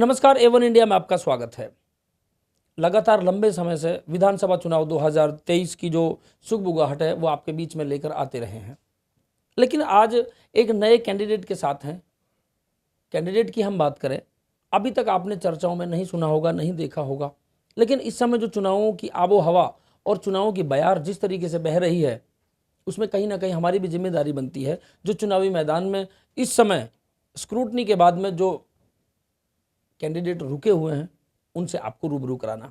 नमस्कार, A1 India में आपका स्वागत है। लगातार लंबे समय से विधानसभा चुनाव 2023 की जो सुगबुगाहट है वो आपके बीच में लेकर आते रहे हैं, लेकिन आज एक नए कैंडिडेट के साथ हैं। कैंडिडेट की हम बात करें, अभी तक आपने चर्चाओं में नहीं सुना होगा, नहीं देखा होगा, लेकिन इस समय जो चुनावों की आबो हवा और चुनावों की बयार जिस तरीके से बह रही है, उसमें कहीं ना कहीं हमारी भी जिम्मेदारी बनती है। जो चुनावी मैदान में इस समय स्क्रूटनी के बाद में जो कैंडिडेट रुके हुए हैं, उनसे आपको रूबरू कराना।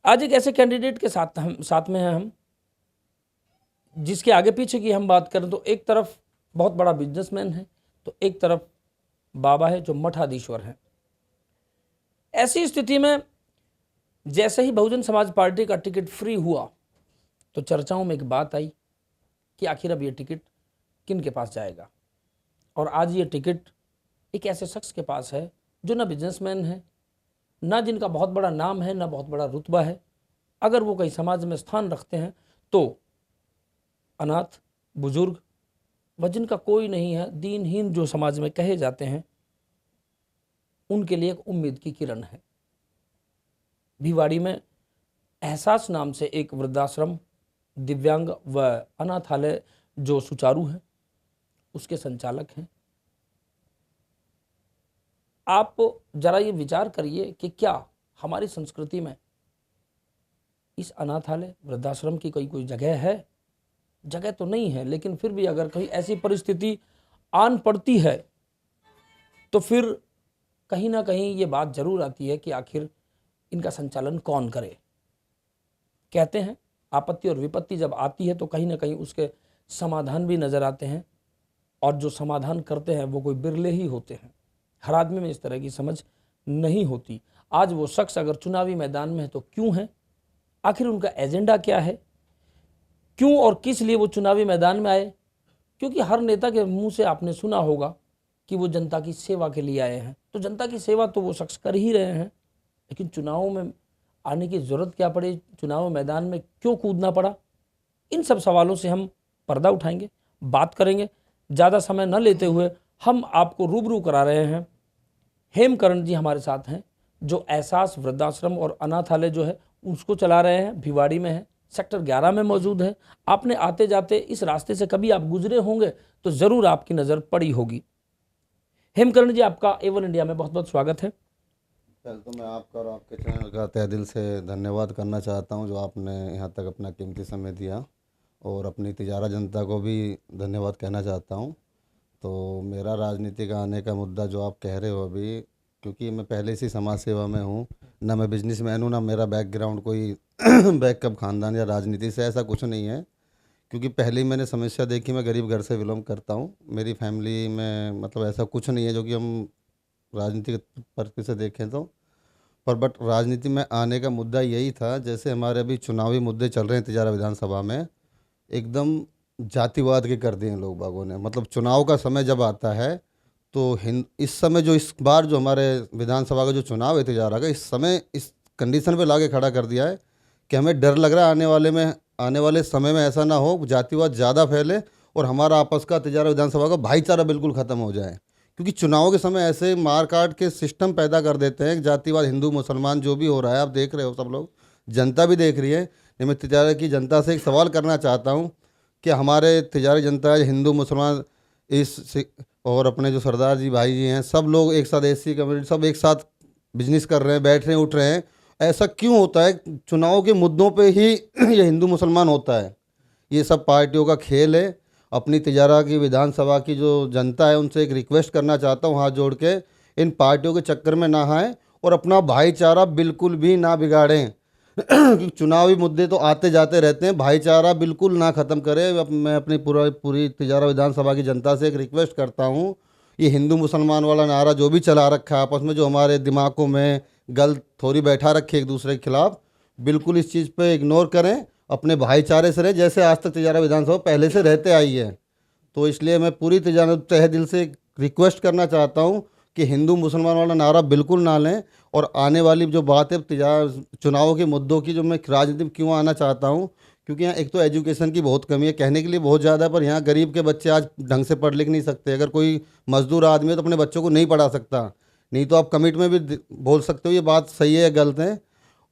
आज एक ऐसे कैंडिडेट के साथ में हैं हम, जिसके आगे पीछे की हम बात करें तो एक तरफ बहुत बड़ा बिजनेसमैन है, तो एक तरफ बाबा है जो मठाधीश्वर हैं। ऐसी स्थिति में जैसे ही बहुजन समाज पार्टी का टिकट फ्री हुआ तो चर्चाओं में एक बात आई कि आखिर अब ये टिकट किन के पास जाएगा। और आज ये टिकट एक ऐसे शख्स के पास है जो ना बिजनेसमैन है, ना जिनका बहुत बड़ा नाम है, ना बहुत बड़ा रुतबा है। अगर वो कहीं समाज में स्थान रखते हैं तो अनाथ, बुजुर्ग व जिनका कोई नहीं है, दीनहीन जो समाज में कहे जाते हैं, उनके लिए एक उम्मीद की किरण है। भिवाड़ी में एहसास नाम से एक वृद्धाश्रम, दिव्यांग व अनाथालय जो सुचारू है, उसके संचालक हैं। आप जरा ये विचार करिए कि क्या हमारी संस्कृति में इस अनाथालय, वृद्धाश्रम की कोई जगह है? जगह तो नहीं है, लेकिन फिर भी अगर कहीं ऐसी परिस्थिति आन पड़ती है तो फिर कहीं ना कहीं ये बात जरूर आती है कि आखिर इनका संचालन कौन करे। कहते हैं आपत्ति और विपत्ति जब आती है तो कहीं ना कहीं उसके समाधान भी नजर आते हैं, और जो समाधान करते हैं वो कोई बिरले ही होते हैं। हर आदमी में इस तरह की समझ नहीं होती। आज वो शख्स अगर चुनावी मैदान में है तो क्यों है, आखिर उनका एजेंडा क्या है, क्यों और किस लिए वो चुनावी मैदान में आए? क्योंकि हर नेता के मुंह से आपने सुना होगा कि वो जनता की सेवा के लिए आए हैं, तो जनता की सेवा तो वो शख्स कर ही रहे हैं, लेकिन चुनावों में आने की ज़रूरत क्या पड़ी, चुनाव मैदान में क्यों कूदना पड़ा? इन सब सवालों से हम पर्दा उठाएंगे, बात करेंगे। ज़्यादा समय न लेते हुए हम आपको रूबरू करा रहे हैं। हेमकरण जी हमारे साथ हैं, जो एहसास वृद्धाश्रम और अनाथालय जो है उसको चला रहे हैं, भिवाड़ी में है, सेक्टर 11 में मौजूद है। आपने आते जाते इस रास्ते से कभी आप गुजरे होंगे तो ज़रूर आपकी नज़र पड़ी होगी। हेमकरण जी, आपका A1 इंडिया में बहुत बहुत स्वागत है। पहले तो मैं आपका और आपके चैनल का तहे दिल से धन्यवाद करना चाहता हूं, जो आपने यहाँ तक अपना कीमती समय दिया, और अपनी तिजारा जनता को भी धन्यवाद कहना चाहता हूं। तो मेरा राजनीति का आने का मुद्दा जो आप कह रहे हो अभी, क्योंकि मैं पहले से समाज सेवा में हूं, ना मैं बिजनेसमैन हूं, ना मेरा बैकग्राउंड कोई बैकअप खानदान या राजनीति से, ऐसा कुछ नहीं है। क्योंकि पहले ही मैंने समस्या देखी, मैं गरीब घर से बिलोंग करता हूं। मेरी फैमिली में मतलब ऐसा कुछ नहीं है जो कि हम राजनीतिक पर्सपेक्टिव से देखें तो। पर बट राजनीति में आने का मुद्दा यही था, जैसे हमारे अभी चुनावी मुद्दे चल रहे हैं तिजारा विधानसभा में, एकदम जातिवाद के कर दिए हैं लोग बागों ने। मतलब चुनाव का समय जब आता है तो इस समय जो इस बार जो हमारे विधानसभा का जो चुनाव है तिजारा का, इस समय इस कंडीशन पे लाके खड़ा कर दिया है कि हमें डर लग रहा है आने वाले समय में ऐसा ना हो, जातिवाद ज़्यादा फैले और हमारा आपस का तिजारा विधानसभा का भाईचारा बिल्कुल ख़त्म हो जाए। क्योंकि चुनाव के समय ऐसे मार काट के सिस्टम पैदा कर देते हैं, जातिवाद, हिंदू मुसलमान जो भी हो रहा है, आप देख रहे हो, सब लोग, जनता भी देख रही है। मैं तिजारा की जनता से एक सवाल करना चाहता हूँ कि हमारे तिजारी जनता है, हिंदू मुसलमान और अपने जो सरदार जी भाई जी हैं, सब लोग एक साथ, एससी कम्युनिटी सब एक साथ बिजनेस कर रहे हैं, बैठ रहे हैं, उठ रहे हैं। ऐसा क्यों होता है? चुनाव के मुद्दों पे ही ये हिंदू मुसलमान होता है। ये सब पार्टियों का खेल है। अपनी तिजारा की विधानसभा की जो जनता है, उनसे एक रिक्वेस्ट करना चाहता हूँ हाथ जोड़ के, इन पार्टियों के चक्कर में ना आएँ और अपना भाईचारा बिल्कुल भी ना बिगाड़ें। क्योंकि चुनावी मुद्दे तो आते जाते रहते हैं, भाईचारा बिल्कुल ना ख़त्म करें। मैं अपनी पूरी तिजारा विधानसभा की जनता से एक रिक्वेस्ट करता हूँ, ये हिंदू मुसलमान वाला नारा जो भी चला रखा है आपस में, जो हमारे दिमागों में गलत थोड़ी बैठा रखे एक दूसरे के खिलाफ, बिल्कुल इस चीज़ पे इग्नोर करें, अपने भाईचारे से रहे, जैसे आज तक तिजारा विधानसभा पहले से रहते आई है। तो इसलिए मैं पूरी तिजारा तहे दिल से रिक्वेस्ट करना चाहता हूँ कि हिंदू मुसलमान वाला नारा बिल्कुल ना लें। और आने वाली जो बात है चुनावों के मुद्दों की, जो मैं राजनीति में क्यों आना चाहता हूँ, क्योंकि यहाँ एक तो एजुकेशन की बहुत कमी है, कहने के लिए बहुत ज़्यादा है, पर यहाँ गरीब के बच्चे आज ढंग से पढ़ लिख नहीं सकते। अगर कोई मजदूर आदमी है तो अपने बच्चों को नहीं पढ़ा सकता, नहीं तो आप कमेटी में भी बोल सकते हो ये बात सही है या गलत है।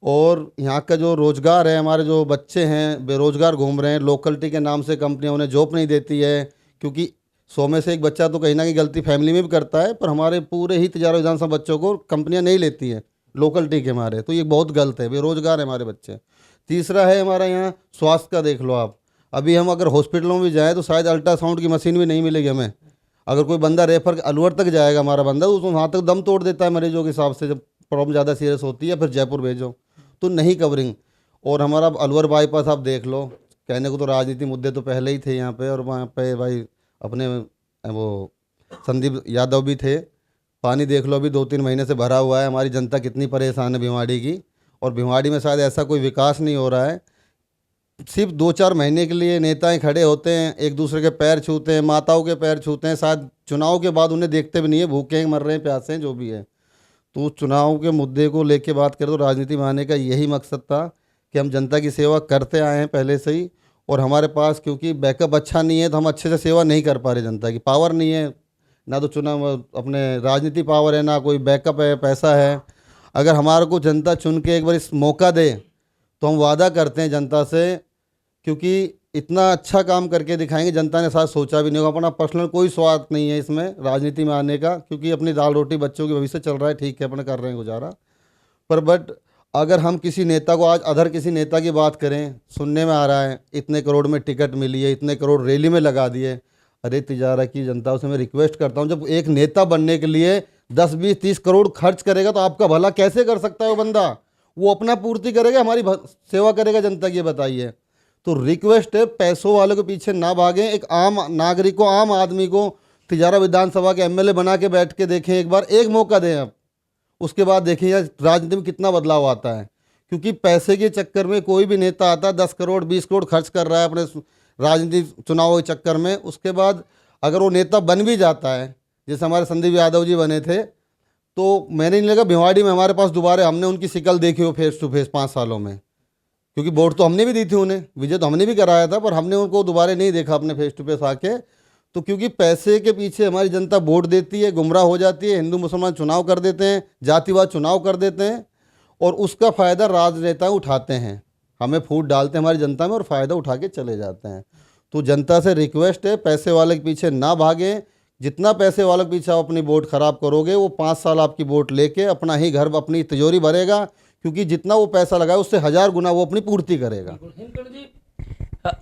और यहाँ का जो रोज़गार है, हमारे जो बच्चे हैं बेरोज़गार घूम रहे हैं, लोकलिटी के नाम से कंपनियाँ उन्हें जॉब नहीं देती है, क्योंकि 100 में से एक बच्चा तो कहीं ना कहीं गलती फैमिली में भी करता है, पर हमारे पूरे ही तिजारा विधानसभा बच्चों को कंपनियाँ नहीं लेती हैं लोकलिटी के हमारे, तो ये बहुत गलत है, बेरोज़गार है हमारे बच्चे। तीसरा है हमारा यहाँ स्वास्थ्य का, देख लो आप, अभी हम अगर हॉस्पिटलों में भी जाएँ तो शायद अल्ट्रासाउंड की मशीन भी नहीं मिलेगी हमें। अगर कोई बंदा रेफर अलवर तक जाएगा हमारा बंदा, तो वहाँ तक दम तोड़ देता है मरीजों के हिसाब से, जब प्रॉब्लम ज़्यादा सीरियस होती है फिर जयपुर भेजो, तो नहीं कवरिंग। और हमारा अलवर बाईपास आप देख लो, कहने को तो राजनीति मुद्दे तो पहले ही थे यहाँ पे, और वहाँ पे भाई अपने वो संदीप यादव भी थे। पानी देख लो अभी 2-3 महीने से भरा हुआ है, हमारी जनता कितनी परेशान है भिवाड़ी की, और भिवाड़ी में शायद ऐसा कोई विकास नहीं हो रहा है। सिर्फ 2-4 महीने के लिए नेताएं खड़े होते हैं, एक दूसरे के पैर छूते हैं, माताओं के पैर छूते हैं, शायद चुनाव के बाद उन्हें देखते भी नहीं है, भूखे हैं, मर रहे हैं, प्यासे हैं, जो भी है। तो चुनाव के मुद्दे को लेके बात करें तो राजनीति में आने का यही मकसद था कि हम जनता की सेवा करते आए हैं पहले से ही, और हमारे पास क्योंकि बैकअप अच्छा नहीं है तो हम अच्छे से सेवा नहीं कर पा रहे, जनता की पावर नहीं है, ना तो चुनाव अपने राजनीति पावर है, ना कोई बैकअप है, पैसा है। अगर हमारे को जनता चुन के एक बार इस मौका दे तो हम वादा करते हैं जनता से, क्योंकि इतना अच्छा काम करके दिखाएंगे, जनता ने साथ सोचा भी नहीं होगा। अपना पर्सनल कोई स्वार्थ नहीं है इसमें राजनीति में आने का, क्योंकि अपनी दाल रोटी बच्चों के भविष्य चल रहा है, ठीक है, अपने कर रहे हैं गुजारा। पर बट अगर हम किसी नेता को आज अदर किसी नेता की बात करें, सुनने में आ रहा है इतने करोड़ में टिकट मिली है, इतने करोड़ रैली में लगा दिए। अरे तिजारा की जनता से मैं रिक्वेस्ट करता हूँ, जब एक नेता बनने के लिए 10-20-30 करोड़ खर्च करेगा तो आपका भला कैसे कर सकता है वो बंदा? वो अपना पूर्ति करेगा, हमारी सेवा करेगा जनता की, बताइए। तो रिक्वेस्ट है, पैसों वालों के पीछे ना भागें, एक आम नागरिक को, आम आदमी को तिजारा विधानसभा के एमएलए बना के बैठ के देखें, एक बार एक मौका दें आप, उसके बाद देखिए यार राजनीति में कितना बदलाव आता है। क्योंकि पैसे के चक्कर में कोई भी नेता आता है 10 करोड़ 20 करोड़ खर्च कर रहा है अपने राजनीति चुनाव के चक्कर में, उसके बाद अगर वो नेता बन भी जाता है, जैसे हमारे संदीप यादव जी बने थे, तो मैंने नहीं लगा भिवाड़ी में हमारे पास दोबारा हमने उनकी शिकल देखी हो फेस टू फेस 5 सालों में, क्योंकि वोट तो हमने भी दी थी उन्हें, विजय तो हमने भी कराया था, पर हमने उनको दोबारा नहीं देखा अपने फेस टू फेस आके। तो क्योंकि पैसे के पीछे हमारी जनता वोट देती है, गुमराह हो जाती है, हिंदू मुसलमान चुनाव कर देते हैं, जातिवाद चुनाव कर देते हैं, और उसका फ़ायदा राजनेता उठाते हैं, हमें फूट डालते हैं हमारी जनता में और फ़ायदा उठा के चले जाते हैं। तो जनता से रिक्वेस्ट है, पैसे वाले के पीछे ना भागें। जितना पैसे वाले के पीछे आप अपनी वोट खराब करोगे, वो 5 साल आपकी वोट लेके अपना ही घर अपनी तिजोरी भरेगा, क्योंकि जितना वो पैसा लगाए उससे 1000 गुना वो अपनी पूर्ति करेगा। हिमकर्ण जी,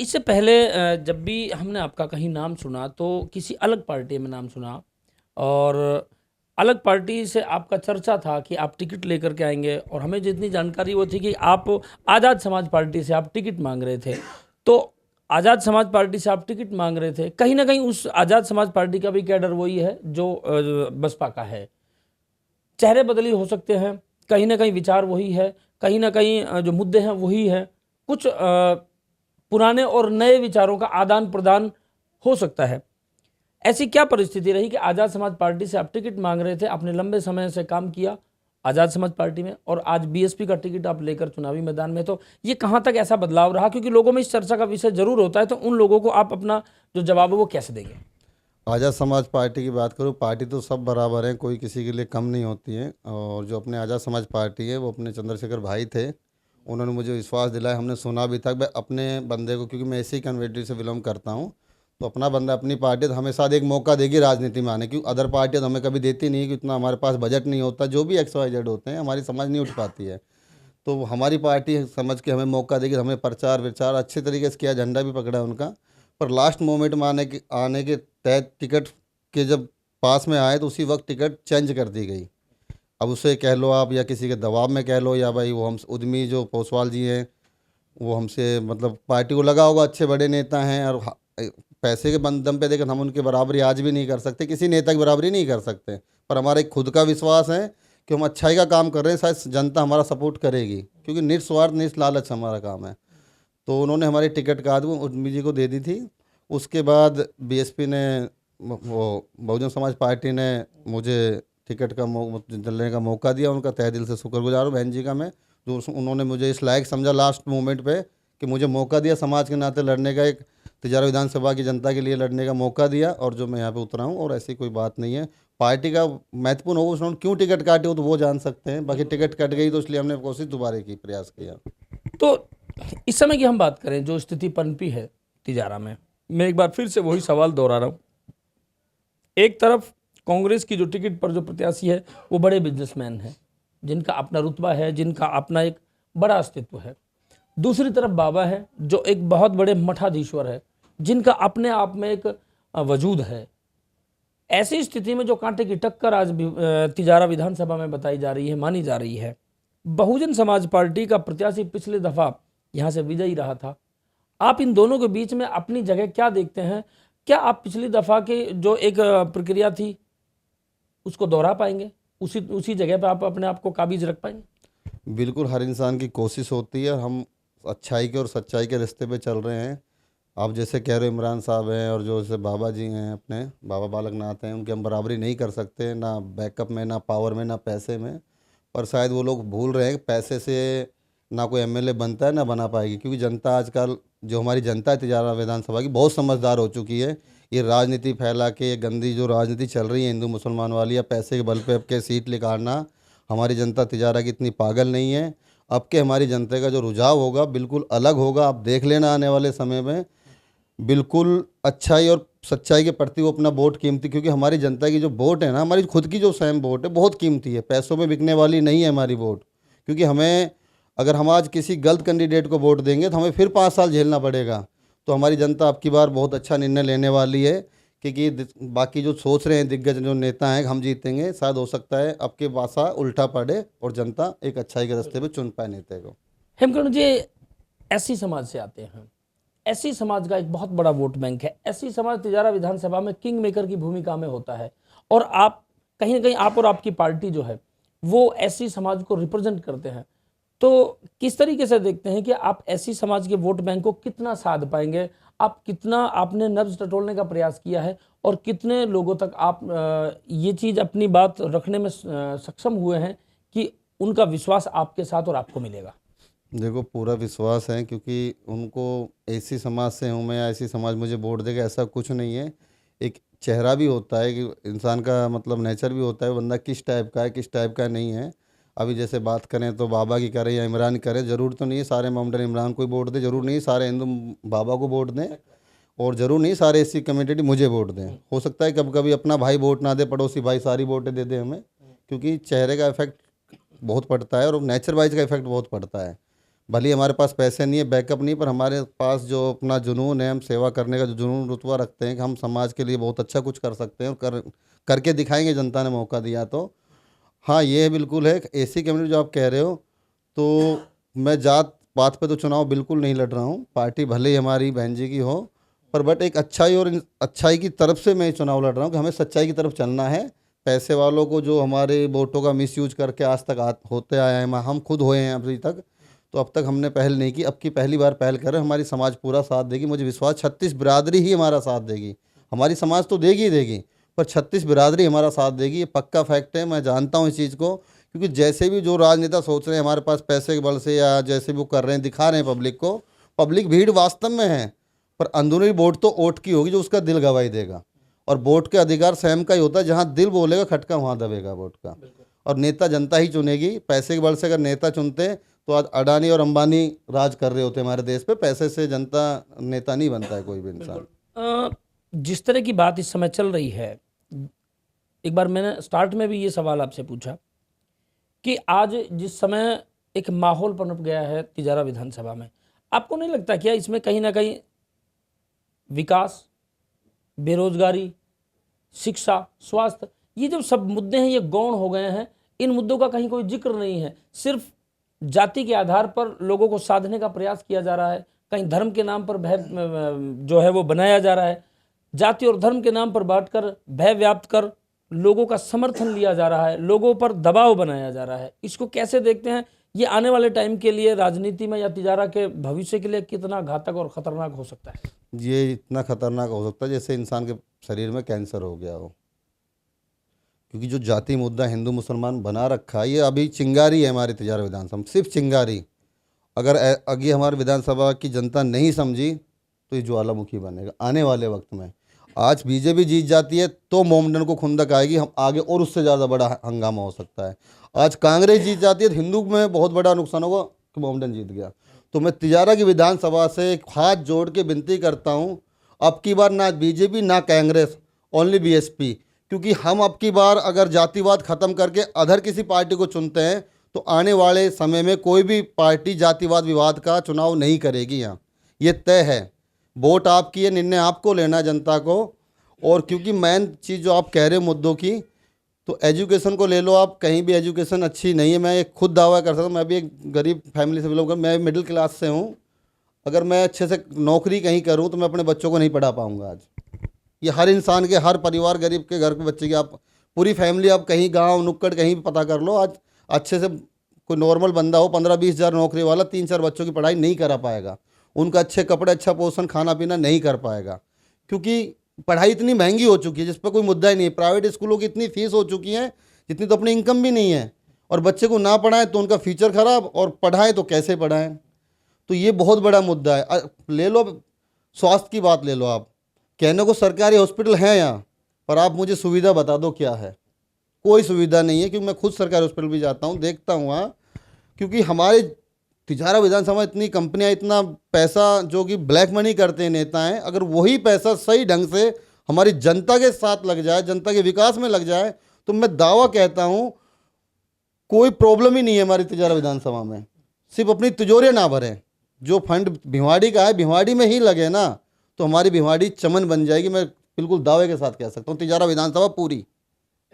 इससे पहले जब भी हमने आपका कहीं नाम सुना तो किसी अलग पार्टी में नाम सुना, और अलग पार्टी से आपका चर्चा था कि आप टिकट लेकर के आएंगे, और हमें जितनी जानकारी वो थी कि आप आज़ाद समाज पार्टी से आप टिकट मांग रहे थे। तो आज़ाद समाज पार्टी से आप टिकट मांग रहे थे, कहीं ना कहीं उस आज़ाद समाज पार्टी का भी कैडर वही है जो बसपा का है। चेहरे बदली हो सकते हैं, कहीं ना कहीं विचार वही है, कहीं ना कहीं जो मुद्दे हैं वही है, कुछ पुराने और नए विचारों का आदान प्रदान हो सकता है। ऐसी क्या परिस्थिति रही कि आज़ाद समाज पार्टी से आप टिकट मांग रहे थे, आपने लंबे समय से काम किया आज़ाद समाज पार्टी में, और आज बीएसपी का टिकट आप लेकर चुनावी मैदान में, तो ये कहाँ तक ऐसा बदलाव रहा? क्योंकि लोगों में इस चर्चा का विषय जरूर होता है, तो उन लोगों को आप अपना जो जवाब है वो कैसे देंगे? आज़ाद समाज पार्टी की बात करूँ, पार्टी तो सब बराबर हैं, कोई किसी के लिए कम नहीं होती है। और जो अपने आज़ाद समाज पार्टी है वो अपने चंद्रशेखर भाई थे, उन्होंने मुझे विश्वास दिलाया, हमने सुना भी था। मैं अपने बंदे को, क्योंकि मैं ऐसी कन्वर्टिव से बिलोंग करता हूँ, तो अपना बंदा अपनी पार्टी तो हमेशा एक मौका देगी राजनीति में आने, क्योंकि अदर पार्टी तो हमें कभी देती नहीं है, कि इतना हमारे पास बजट नहीं होता, जो भी XYZ होते हैं हमारी समझ नहीं उठ पाती है। तो हमारी पार्टी समझ के हमें मौका देगी, हमें प्रचार विचार अच्छे तरीके से किया, झंडा भी पकड़ा उनका। पर लास्ट मोमेंट में आने के तहत टिकट के जब पास में आए तो उसी वक्त टिकट चेंज कर दी गई। अब उसे कह लो आप, या किसी के दबाव में कह लो, या भाई वो हम उद्यमी जो पोसवाल जी हैं वो हमसे, मतलब पार्टी को लगा होगा अच्छे बड़े नेता हैं, और पैसे के दम पे देकर हम उनकी बराबरी आज भी नहीं कर सकते, किसी नेता की बराबरी नहीं कर सकते। पर हमारा एक खुद का विश्वास है कि हम अच्छाई का काम कर रहे हैं, शायद जनता हमारा सपोर्ट करेगी, क्योंकि निस्वार्थ निस्लालच हमारा काम है। तो उन्होंने हमारी टिकट काट वो उद्यमी जी को दे दी थी। उसके बाद बीएसपी ने, वो बहुजन समाज पार्टी ने मुझे टिकट का लेने का मौका दिया, उनका तहे दिल से शुक्रगुजार हूँ बहन जी का मैं, जो उन्होंने मुझे इस लायक समझा लास्ट मोमेंट पे कि मुझे मौका दिया समाज के नाते लड़ने का, एक तिजारा विधानसभा की जनता के लिए लड़ने का मौका दिया, और जो मैं यहाँ पे उतरा हूँ। और ऐसी कोई बात नहीं है, पार्टी का महत्वपूर्ण होगा, उन्होंने क्यों टिकट काटी हो तो वो जान सकते हैं। बाकी टिकट कट गई तो इसलिए हमने कोशिश दोबारा की, प्रयास किया। तो इस समय की हम बात करें, जो स्थिति पनपी है तिजारा में, मैं एक बार फिर से वही सवाल दोहरा रहा हूँ। एक तरफ कांग्रेस की जो टिकट पर जो प्रत्याशी है वो बड़े बिजनेसमैन हैं, जिनका अपना रुतबा है, जिनका अपना एक बड़ा अस्तित्व है। दूसरी तरफ बाबा है, जो एक बहुत बड़े मठाधीश्वर है, जिनका अपने आप में एक वजूद है। ऐसी स्थिति में जो कांटे की टक्कर आज तिजारा विधानसभा में बताई जा रही है, मानी जा रही है, बहुजन समाज पार्टी का प्रत्याशी पिछले दफा यहाँ से विजयी रहा था। आप इन दोनों के बीच में अपनी जगह क्या देखते हैं? क्या आप पिछली दफा की जो एक प्रक्रिया थी उसको दोहरा पाएंगे? उसी जगह पर आप अपने आप को काबिज रख पाएंगे? बिल्कुल, हर इंसान की कोशिश होती है और हम अच्छाई के और सच्चाई के रास्ते पे चल रहे हैं। आप जैसे कह रहे हो इमरान साहब हैं और जो जैसे बाबा जी हैं, अपने बाबा बालकनाथ हैं, उनकी हम बराबरी नहीं कर सकते, ना बैकअप में, ना पावर में, ना पैसे में। पर शायद वो लोग भूल रहे हैं कि पैसे से ना कोई एमएलए बनता है ना बना पाएगी, क्योंकि जनता आजकल, जो हमारी जनता है तिजारा विधानसभा की, बहुत समझदार हो चुकी है। ये राजनीति फैला के, ये गंदी जो राजनीति चल रही है हिंदू मुसलमान वाली, या पैसे के बल पे अब के सीट निकालना, हमारी जनता तिजारा की इतनी पागल नहीं है। अब के हमारी जनता का जो रुझाव होगा बिल्कुल अलग होगा। आप देख लेना आने वाले समय में बिल्कुल अच्छाई और सच्चाई के प्रति वो अपना वोट कीमती, क्योंकि हमारी जनता की जो वोट है ना, हमारी खुद की जो स्वयं वोट है, बहुत कीमती है, पैसों में बिकने वाली नहीं है हमारी वोट। क्योंकि हमें, अगर हम आज किसी गलत कैंडिडेट को वोट देंगे तो हमें फिर 5 साल झेलना पड़ेगा। तो हमारी जनता अब की बार बहुत अच्छा निर्णय लेने वाली है, क्योंकि बाकी जो सोच रहे हैं दिग्गज जो नेता हैं हम जीतेंगे, शायद हो सकता है अब के बासा उल्टा पड़े और जनता एक अच्छाई के रास्ते पे चुन पाए नेता को। हेमकर्ण जी एससी समाज से आते हैं, एससी समाज का एक बहुत बड़ा वोट बैंक है। एससी समाज तिजारा विधानसभा में किंग मेकर की भूमिका में होता है, और आप कहीं ना कहीं, आप और आपकी पार्टी जो है वो एससी समाज को रिप्रेजेंट करते हैं। तो किस तरीके से देखते हैं कि आप एससी समाज के वोट बैंक को कितना साध पाएंगे? आप कितना, आपने नब्ज टटोलने का प्रयास किया है, और कितने लोगों तक आप ये चीज़ अपनी बात रखने में सक्षम हुए हैं कि उनका विश्वास आपके साथ और आपको मिलेगा? देखो, पूरा विश्वास है, क्योंकि उनको ऐसी समाज से हूँ मैं या ऐसी समाज मुझे वोट देगा ऐसा कुछ नहीं है। एक चेहरा भी होता है कि इंसान का, मतलब नेचर भी होता है, बंदा किस टाइप का है किस टाइप का नहीं है। अभी जैसे बात करें तो बाबा की करें या इमरान की करें, ज़रूर तो नहीं है सारे मोहम्मदन इमरान को ही वोट दें, ज़रूर नहीं सारे हिंदू बाबा को वोट दें, और ज़रूर नहीं सारे ऐसी कम्युनिटी मुझे वोट दें। हो सकता है कभी कभी अपना भाई वोट ना दे, पड़ोसी भाई सारी वोटें दे दे हमें, क्योंकि चेहरे का इफेक्ट बहुत पड़ता है और नेचर वाइज का इफेक्ट बहुत पड़ता है। भले ही हमारे पास पैसे नहीं है, बैकअप नहीं, पर हमारे पास जो अपना जुनून है, हम सेवा करने का जो जुनून रुतबा रखते हैं कि हम समाज के लिए बहुत अच्छा कुछ कर सकते हैं और करके दिखाएंगे, जनता ने मौका दिया तो। हाँ, ये बिल्कुल है। ऐसी कम्युनिटी जो आप कह रहे हो, तो मैं जात पात पे तो चुनाव बिल्कुल नहीं लड़ रहा हूँ। पार्टी भले ही हमारी बहन जी की हो, पर बट एक अच्छाई और अच्छाई की तरफ से मैं चुनाव लड़ रहा हूँ कि हमें सच्चाई की तरफ चलना है। पैसे वालों को जो हमारे वोटों का मिसयूज करके आज तक होते आए हैं, हम खुद हुए हैं अभी तक, तो अब तक हमने पहल नहीं की, अब की पहली बार पहल कर रहे हैं। हमारी समाज पूरा साथ देगी, मुझे विश्वास 36 बिरादरी ही हमारा साथ देगी। हमारी समाज तो देगी ही देगी, पर 36 बिरादरी हमारा साथ देगी, ये पक्का फैक्ट है। मैं जानता हूँ इस चीज़ को, क्योंकि जैसे भी जो राजनेता सोच रहे हैं हमारे पास पैसे के बल से, या जैसे भी वो कर रहे हैं, दिखा रहे हैं पब्लिक को, पब्लिक भीड़ वास्तव में है, पर अंदरूनी वोट तो वोट की होगी जो उसका दिल गवाही देगा। और वोट के अधिकार स्वयं का ही होता है, जहाँ दिल बोलेगा खटका वहाँ दबेगा वोट का। और नेता जनता ही चुनेगी। पैसे के बल से अगर नेता चुनते तो आज अडानी और अंबानी राज कर रहे होते हमारे देश पे। पैसे से जनता नेता नहीं बनता है कोई भी इंसान। जिस तरह की बात इस समय चल रही है, एक बार मैंने स्टार्ट में भी ये सवाल आपसे पूछा कि आज जिस समय एक माहौल पनप गया है तिजारा विधानसभा में, आपको नहीं लगता क्या इसमें कहीं ना कहीं विकास, बेरोजगारी, शिक्षा, स्वास्थ्य, ये जो सब मुद्दे हैं ये गौण हो गए हैं? इन मुद्दों का कहीं कोई जिक्र नहीं है, सिर्फ जाति के आधार पर लोगों को साधने का प्रयास किया जा रहा है। कहीं धर्म के नाम पर भय जो है वो बनाया जा रहा है, जाति और धर्म के नाम पर बांटकर भय व्याप्त कर लोगों का समर्थन लिया जा रहा है, लोगों पर दबाव बनाया जा रहा है। इसको कैसे देखते हैं? ये आने वाले टाइम के लिए राजनीति में या तिजारा के भविष्य के लिए कितना घातक और खतरनाक हो सकता है? ये इतना खतरनाक हो सकता है जैसे इंसान के शरीर में कैंसर हो गया हो, क्योंकि जो जाति मुद्दा हिंदू मुसलमान बना रखा है, ये अभी चिंगारी है हमारी तिजारा विधानसभा में, सिर्फ चिंगारी। अगर अगर हमारी विधानसभा की जनता नहीं समझी तो ये ज्वालामुखी बनेगा आने वाले वक्त में। आज बीजेपी जीत जाती है तो मोमडन को खुंदक आएगी, हम आगे और उससे ज़्यादा बड़ा हंगामा हो सकता है। आज कांग्रेस जीत जाती है तो हिंदू में बहुत बड़ा नुकसान होगा कि मोमडन जीत गया। तो मैं तिजारा की विधानसभा से एक हाथ जोड़ के विनती करता हूँ, अब की बार ना बीजेपी ना कांग्रेस, ओनली बीएसपी। क्योंकि हम अब की बार अगर जातिवाद ख़त्म करके अदर किसी पार्टी को चुनते हैं तो आने वाले समय में कोई भी पार्टी जातिवाद विवाद का चुनाव नहीं करेगी यहाँ, ये तय है। वोट आपकी है, निर्णय आपको लेना है जनता को। और क्योंकि मेन चीज़ जो आप कह रहे हो मुद्दों की, तो एजुकेशन को ले लो आप, कहीं भी एजुकेशन अच्छी नहीं है। मैं एक खुद दावा कर सकता हूँ, मैं भी एक गरीब फैमिली से बिलोंग कर, मैं मिडिल क्लास से हूँ। अगर मैं अच्छे से नौकरी कहीं करूँ तो मैं अपने बच्चों को नहीं पढ़ा पाऊँगा आज। ये हर इंसान के, हर परिवार, गरीब के घर के बच्चे की, आप पूरी फैमिली आप कहीं गांव नुक्कड़ कहीं भी पता कर लो, आज अच्छे से कोई नॉर्मल बंदा हो 15-20 हज़ार नौकरी वाला 3-4 बच्चों की पढ़ाई नहीं करा पाएगा, उनका अच्छे कपड़े, अच्छा पोषण, खाना पीना नहीं कर पाएगा। क्योंकि पढ़ाई इतनी महंगी हो चुकी है जिस पर कोई मुद्दा ही नहीं है। प्राइवेट स्कूलों की इतनी फीस हो चुकी है जितनी तो अपनी इनकम भी नहीं है, और बच्चे को ना पढ़ाएं तो उनका फ्यूचर खराब, और पढ़ाएं तो कैसे पढ़ाएं। तो ये बहुत बड़ा मुद्दा है। ले लो स्वास्थ्य की बात, ले लो आप, कहने को सरकारी हॉस्पिटल है यहाँ, पर आप मुझे सुविधा बता दो क्या है? कोई सुविधा नहीं है। क्योंकि मैं खुद सरकारी हॉस्पिटल भी जाता हूँ, देखता हूँ वहाँ। क्योंकि हमारे तिजारा विधानसभा इतनी कंपनियाँ, इतना पैसा जो कि ब्लैक मनी करते हैं नेता हैं, अगर वही पैसा सही ढंग से हमारी जनता के साथ लग जाए, जनता के विकास में लग जाए, तो मैं दावा कहता हूँ कोई प्रॉब्लम ही नहीं है हमारी तिजारा विधानसभा में। सिर्फ अपनी तिजोरियाँ ना भरें, जो फंड भिवाड़ी का है भिवाड़ी में ही लगे ना, तो हमारी भिवाड़ी चमन बन जाएगी। मैं बिल्कुल दावे के साथ कह सकता हूँ, तिजारा विधानसभा पूरी।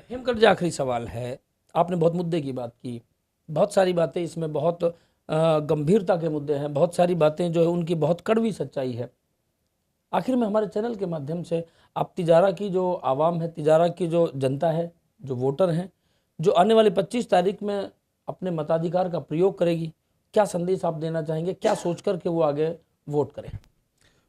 हेमकट जी, आखिरी सवाल है। आपने बहुत मुद्दे की बात की, बहुत सारी बातें इसमें बहुत गंभीरता के मुद्दे हैं, बहुत सारी बातें जो है उनकी बहुत कड़वी सच्चाई है। आखिर में हमारे चैनल के माध्यम से आप तिजारा की जो आवाम है, तिजारा की जो जनता है, जो वोटर हैं, जो आने वाली 25 तारीख में अपने मताधिकार का प्रयोग करेगी, क्या संदेश आप देना चाहेंगे? क्या सोच कर के वो आगे वोट करें?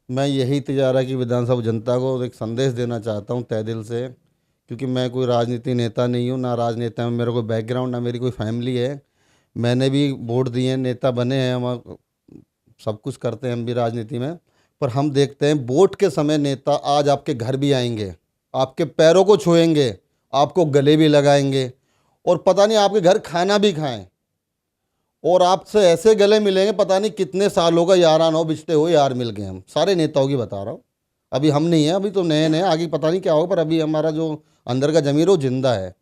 मैं यही तिजारा की विधानसभा जनता को एक संदेश देना चाहता हूँ तहे दिल से। क्योंकि मैं कोई राजनीति नेता नहीं हूँ, ना राजनेता में मेरा कोई बैकग्राउंड, ना मेरी कोई फैमिली है। मैंने भी वोट दिए हैं, नेता बने हैं, हम सब कुछ करते हैं हम भी राजनीति में। पर हम देखते हैं वोट के समय नेता आज आपके घर भी आएंगे, आपके पैरों को छुएंगे, आपको गले भी लगाएंगे, और पता नहीं आपके घर खाना भी खाएं, और आपसे ऐसे गले मिलेंगे पता नहीं कितने सालों का यारान हो, बिछते हुए यार मिल गए। हम सारे नेताओं की बता रहा हूँ, अभी हम नहीं हैं, अभी तो नए नए, आगे पता नहीं क्या होगा, पर अभी हमारा जो अंदर का जमीर वो जिंदा है।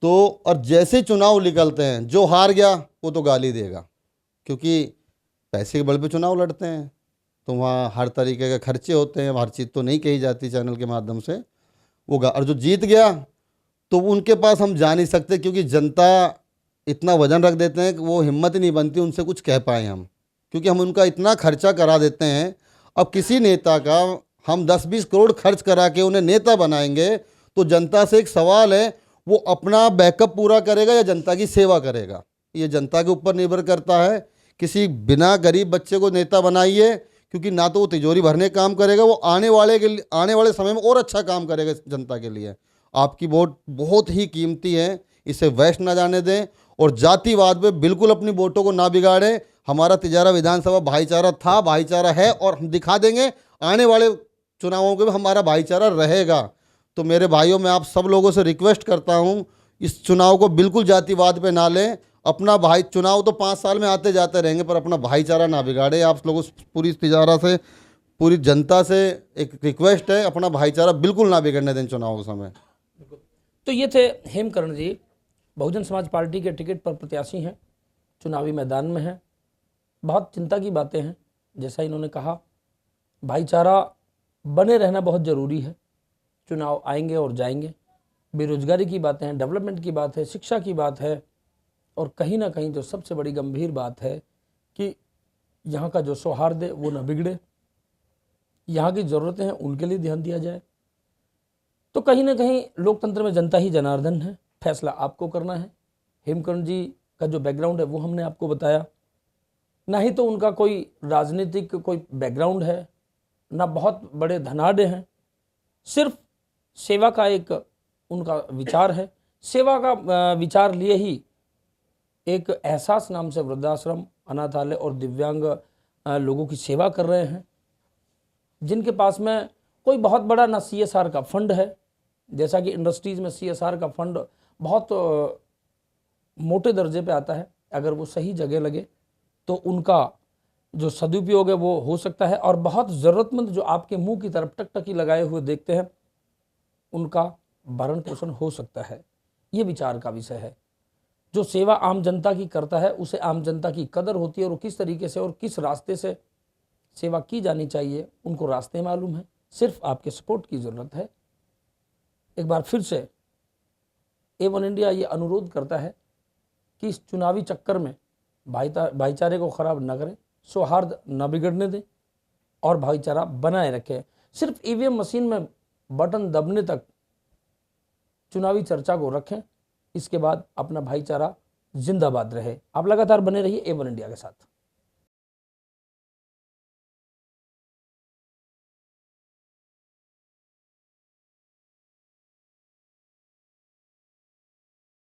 तो और जैसे चुनाव निकलते हैं, जो हार गया वो तो गाली देगा, क्योंकि पैसे के बल पे चुनाव लड़ते हैं, तो वहाँ हर तरीके के खर्चे होते हैं, हर चीज़ तो नहीं कही जाती चैनल के माध्यम से। और जो जीत गया तो उनके पास हम जा नहीं सकते, क्योंकि जनता इतना वजन रख देते हैं कि वो हिम्मत ही नहीं बनती उनसे कुछ कह पाए हम, क्योंकि हम उनका इतना खर्चा करा देते हैं। अब किसी नेता का हम 10-20 करोड़ खर्च करा के उन्हें नेता बनाएंगे, तो जनता से एक सवाल है, वो अपना बैकअप पूरा करेगा या जनता की सेवा करेगा? ये जनता के ऊपर निर्भर करता है। किसी बिना गरीब बच्चे को नेता बनाइए, क्योंकि ना तो वो तिजोरी भरने काम करेगा, वो आने वाले समय में और अच्छा काम करेगा जनता के लिए। आपकी वोट बहुत ही कीमती है, इसे वेस्ट ना जाने दें, और जातिवाद पे बिल्कुल अपनी वोटों को ना बिगाड़ें। हमारा तिजारा विधानसभा भाईचारा था, भाईचारा है, और हम दिखा देंगे आने वाले चुनावों के भी हमारा भाईचारा रहेगा। तो मेरे भाइयों, मैं आप सब लोगों से रिक्वेस्ट करता हूं, इस चुनाव को बिल्कुल जातिवाद पे ना लें। अपना भाई, चुनाव तो 5 साल में आते जाते रहेंगे, पर अपना भाईचारा ना बिगाड़े। आप लोगों से, पूरी तिजारा से, पूरी जनता से एक रिक्वेस्ट है, अपना भाईचारा बिल्कुल ना बिगड़ने दें चुनाव के समय। तो ये थे हेमकरण जी, बहुजन समाज पार्टी के टिकट पर प्रत्याशी हैं, चुनावी मैदान में हैं। बहुत चिंता की बातें हैं, जैसा इन्होंने कहा, भाईचारा बने रहना बहुत ज़रूरी है। चुनाव आएंगे और जाएंगे, बेरोजगारी की बातें हैं, डेवलपमेंट की बात है, शिक्षा की बात है, और कहीं ना कहीं जो सबसे बड़ी गंभीर बात है कि यहाँ का जो सौहार्द है वो न बिगड़े, यहाँ की ज़रूरतें हैं उनके लिए ध्यान दिया जाए। तो कहीं ना कहीं लोकतंत्र में जनता ही जनार्दन है, फैसला आपको करना है। हेमकरण जी का जो बैकग्राउंड है वो हमने आपको बताया, ना ही तो उनका कोई राजनीतिक कोई बैकग्राउंड है, ना बहुत बड़े धनाढ़ हैं, सिर्फ सेवा का एक उनका विचार है। सेवा का विचार लिए ही एक एहसास नाम से वृद्धाश्रम, अनाथालय और दिव्यांग लोगों की सेवा कर रहे हैं, जिनके पास में कोई बहुत बड़ा ना CSR का फंड है, जैसा कि इंडस्ट्रीज़ में CSR का फंड बहुत मोटे दर्जे पे आता है। अगर वो सही जगह लगे तो उनका जो सदुपयोग है वो हो सकता है, और बहुत ज़रूरतमंद जो आपके मुंह की तरफ टकटकी लगाए हुए देखते हैं उनका भरण पोषण हो सकता है। ये विचार का विषय है। जो सेवा आम जनता की करता है उसे आम जनता की कदर होती है, और किस तरीके से और किस रास्ते से सेवा की जानी चाहिए उनको रास्ते मालूम है। सिर्फ आपके सपोर्ट की ज़रूरत है। एक बार फिर से A1 इंडिया ये अनुरोध करता है कि इस चुनावी चक्कर में भाईचारे को खराब न करें, सौहार्द न बिगड़ने दें और भाईचारा बनाए रखें। सिर्फ EVM मशीन में बटन दबने तक चुनावी चर्चा को रखें, इसके बाद अपना भाईचारा जिंदाबाद रहे। आप लगातार बने रहिए A1 इंडिया के साथ।